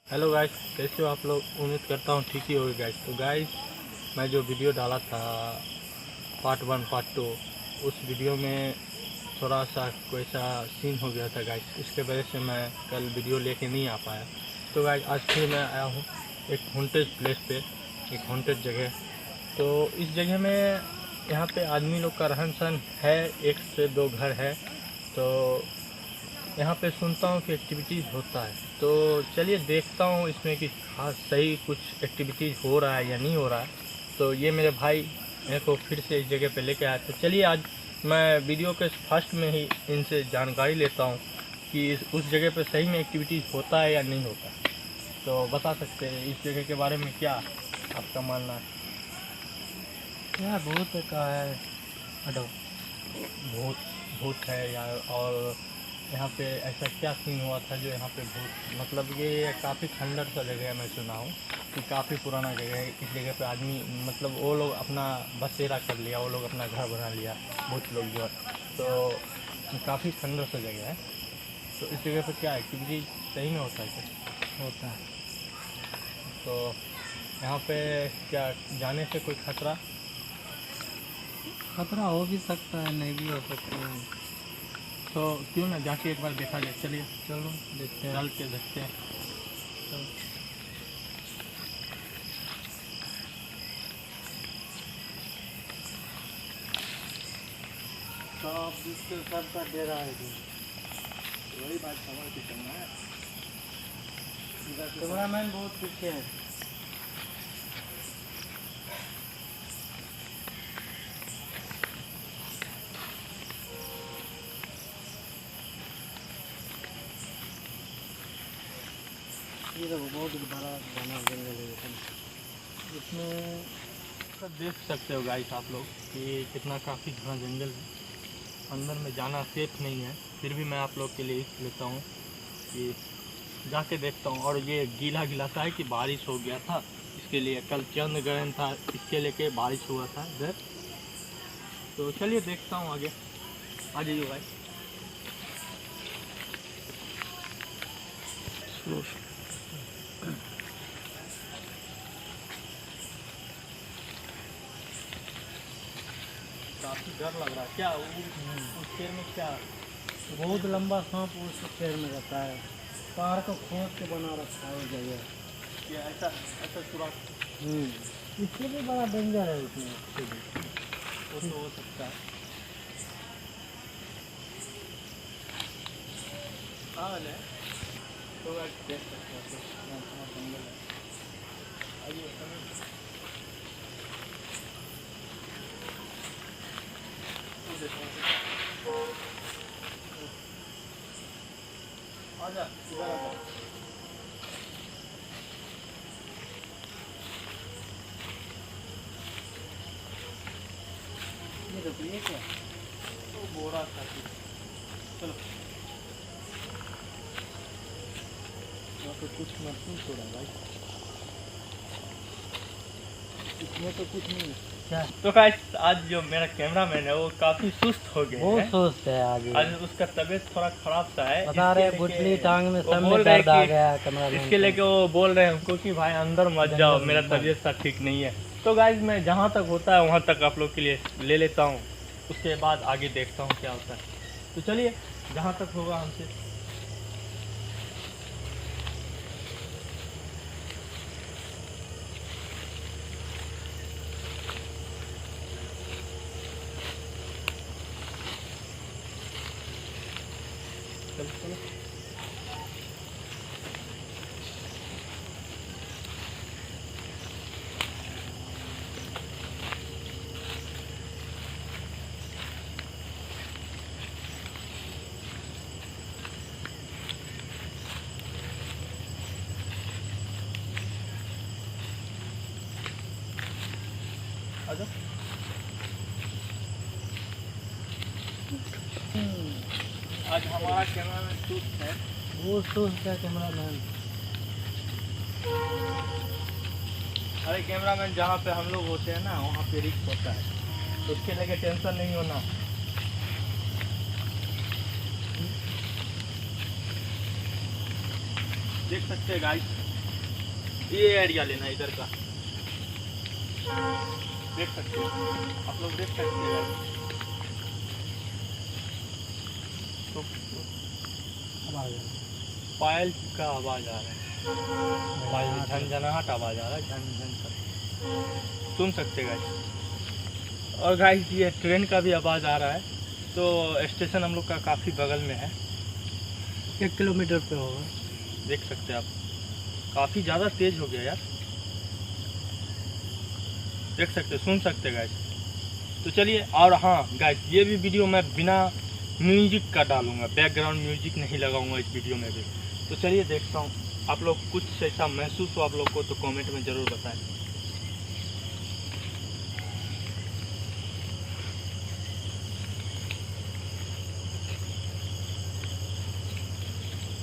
Hello guys, कैसे हो आप लोग। उम्मीद करता हूँ ठीक ही होगी गाइस। तो गाइस, मैं जो वीडियो डाला था पार्ट 1 पार्ट 2, उस वीडियो में थोड़ा सा कोई सा सीन हो गया था गाइस। इसके वजह से मैं कल वीडियो लेके नहीं आ पाया। तो गाइस, आज फिर मैं आया हूँ एक हॉन्टेड प्लेस पे, एक हॉन्टेड जगह। तो इस जगह में यहाँ पे आदमी लोग का रहन सहन है, एक से दो घर है। तो यहाँ पे सुनता हूँ कि एक्टिविटीज़ होता है। तो चलिए देखता हूँ इसमें कि खास सही कुछ एक्टिविटीज़ हो रहा है या नहीं हो रहा है। तो ये मेरे भाई मेरे को फिर से इस जगह पे लेके आए। तो चलिए आज मैं वीडियो के फर्स्ट में ही इनसे जानकारी लेता हूँ कि उस जगह पे सही में एक्टिविटीज़ होता है या नहीं होता है। तो बता सकते हैं इस जगह के बारे में क्या आपका मानना है। यार बहुत का है। हटो। भूत भूत है या और यहाँ पे ऐसा क्या सीन हुआ था जो यहाँ पे भूत, मतलब ये काफ़ी खंडर सा जगह है। मैं सुना हूँ कि काफ़ी पुराना जगह है। इस जगह पे आदमी, मतलब वो लोग अपना बसेरा कर लिया, वो लोग अपना घर बना लिया, भूत लोग जो है। तो काफ़ी खंडर सा जगह है। तो इस जगह पे क्या एक्टिविटी सही में होता है क्या। होता है। तो यहाँ पे क्या जाने से कोई खतरा। खतरा हो भी सकता है, नहीं भी हो सकता है। तो क्यों ना जाके एक बार देखा जाए। चलिए चलो देखते हैं। चल के देखते हैं। चलो। सब जिसके सबका डेरा है जी। वही बात समझ के चलना है। कैमरामैन बहुत पीछे है। ये देखो बहुत बड़ा घना जंगल है। इसमें सब देख सकते हो गाइस आप लोग कि कितना काफ़ी घना जंगल है। अंदर में जाना सेफ नहीं है, फिर भी मैं आप लोग के लिए रिस्क लेता हूँ कि जाके देखता हूँ। और ये गीला गीला सा है कि बारिश हो गया था, इसके लिए कल चंद्र ग्रहण था, इसके लेके बारिश हुआ था इधर। तो चलिए देखता हूँ आगे। आ जाइए भाई। काफ़ी डर लग रहा है। क्या उस पेड़ में क्या बहुत लंबा सांप उस पेड़ में रहता है। पहाड़ को खोद के बना रखा है वो जगह। क्या ऐसा ऐसा सुराख इससे भी बड़ा डेंजर है उसमें। वो तो हो सकता है। हाँ है तो देख सकते हैं। तो यहाँ थोड़ा जंगल है। आइए आजा इधर आजा। ये देखो ये क्या। तो बोरा था कुछ। चलो यहाँ पे कुछ महसूस हो रहा है भाई। इसमें तो कुछ नहीं है। क्या तो गाइस, आज जो मेरा कैमरामैन है वो काफी सुस्त हो गया बहुत है। सुस्त है आज उसका तबीयत थोड़ा खराब सा है। बता रहे गुठली टांग में वो सब बोल में रहे दर्द आ कि गया कैमरामैन इसके को। लेके वो बोल रहे हैं हमको कि भाई अंदर मत जाओ, जंगल मेरा में तबीयत सा ठीक नहीं है। तो गाइस, मैं जहाँ तक होता है वहाँ तक आप लोग के लिए ले लेता हूँ, उसके बाद आगे देखता हूँ क्या होता है। तो चलिए जहाँ तक होगा हमसे। चलो चलो। आजा। आज हमारा कैमरामैन सुस्त है। बहुत सुस्त है कैमरामैन। अरे कैमरामैन, जहाँ पे हम लोग होते हैं ना वहाँ पे रिस्क होता है, तो उसके लेके टेंशन नहीं होना। देख सकते हैं गाइस, ये एरिया लेना है इधर का, देख सकते हो आप लोग, देख सकते हैं। तो पायल का आवाज आ रहा है, पायल झनझनाहट आवाज आ रहा है, झन कर सुन सकते गाइस। और गाइस ये ट्रेन का भी आवाज आ रहा है। तो स्टेशन हम लोग का काफ़ी बगल में है, 1 किलोमीटर पे होगा। देख सकते हैं आप, काफ़ी ज़्यादा तेज हो गया यार, देख सकते सुन सकते गाइस। तो चलिए, और हाँ गाइस ये भी वीडियो मैं बिना म्यूजिक का डालूंगा, बैकग्राउंड म्यूजिक नहीं लगाऊंगा इस वीडियो में भी। तो चलिए देखता हूँ, आप लोग कुछ ऐसा महसूस हो आप लोग को तो कमेंट में ज़रूर बताएं।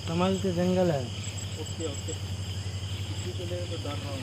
कमल के जंगल है। ओके ओके, इसी के लिए तो डर रहा हूँ।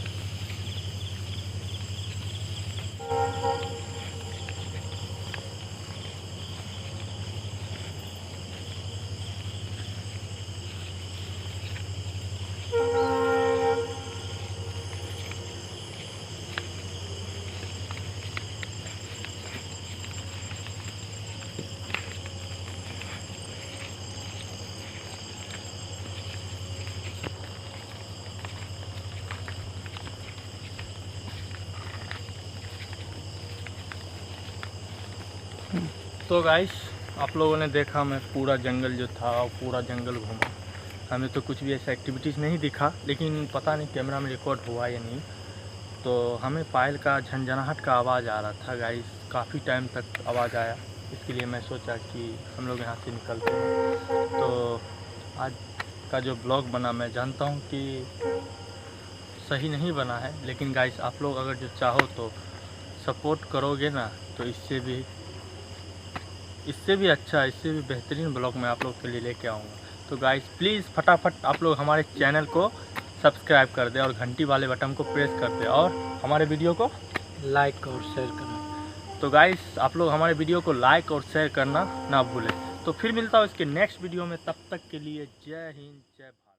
तो गाइस आप लोगों ने देखा, मैं पूरा जंगल जो था पूरा जंगल घूमा, हमें तो कुछ भी ऐसा एक्टिविटीज़ नहीं दिखा, लेकिन पता नहीं कैमरा में रिकॉर्ड हुआ या नहीं। तो हमें पायल का झनझनाहट का आवाज़ आ रहा था गाइस, काफ़ी टाइम तक आवाज़ आया, इसके लिए मैं सोचा कि हम लोग यहाँ से निकलते हैं। तो आज का जो ब्लॉग बना, मैं जानता हूँ कि सही नहीं बना है, लेकिन गाइस आप लोग अगर जो चाहो तो सपोर्ट करोगे ना, तो इससे भी अच्छा, इससे भी बेहतरीन ब्लॉग मैं आप लोग के लिए लेके आऊँगा। तो गाइस प्लीज़ फटाफट आप लोग हमारे चैनल को सब्सक्राइब कर दें और घंटी वाले बटन को प्रेस कर दें और हमारे वीडियो को लाइक और शेयर करना। तो गाइस आप लोग हमारे वीडियो को लाइक और शेयर करना ना भूलें। तो फिर मिलता हूँ इसके नेक्स्ट वीडियो में, तब तक के लिए जय हिंद जय भारत।